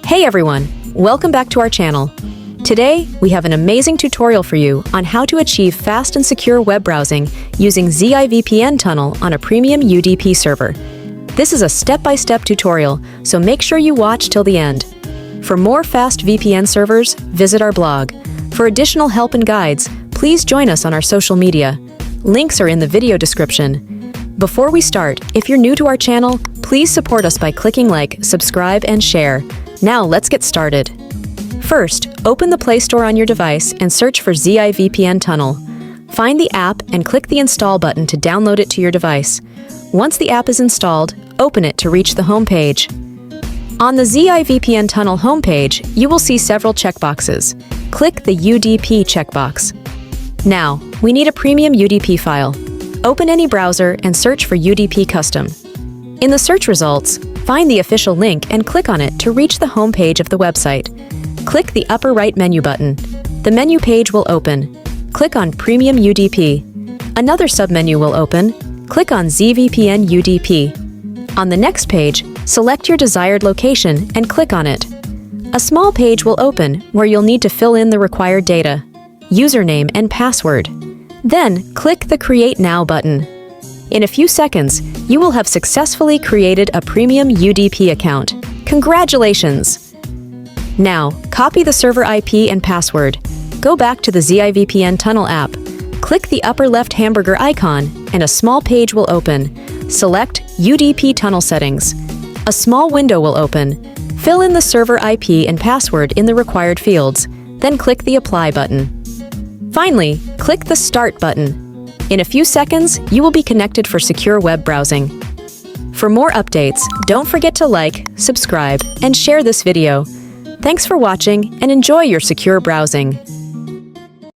Hey everyone, welcome back to our channel. Today, we have an amazing tutorial for you on how to achieve fast and secure web browsing using ZIVPN Tunnel on a Premium UDP server. This is a step-by-step tutorial, so make sure you watch till the end. For more fast VPN servers, visit our blog. For additional help and guides, please join us on our social media. Links are in the video description. Before we start, if you're new to our channel, please support us by clicking like, subscribe, and share. Now let's get started. First, open the Play Store on your device and search for ZIVPN Tunnel. Find the app and click the Install button to download it to your device. Once the app is installed, open it to reach the home page. On the ZIVPN Tunnel homepage, you will see several checkboxes. Click the UDP checkbox. Now, we need a Premium UDP file. Open any browser and search for UDP Custom. In the search results, find the official link and click on it to reach the home page of the website. Click the upper right menu button. The menu page will open. Click on Premium UDP. Another submenu will open. Click on ZIVPN UDP. On the next page, select your desired location and click on it. A small page will open where you'll need to fill in the required data, username and password. Then, click the Create Now button. In a few seconds, you will have successfully created a Premium UDP account. Congratulations! Now, copy the server IP and password. Go back to the ZIVPN Tunnel app. Click the upper left hamburger icon, and a small page will open. Select UDP Tunnel Settings. A small window will open. Fill in the server IP and password in the required fields, then click the Apply button. Finally, click the Start button. In a few seconds, you will be connected for secure web browsing. For more updates, don't forget to like, subscribe, and share this video. Thanks for watching and enjoy your secure browsing.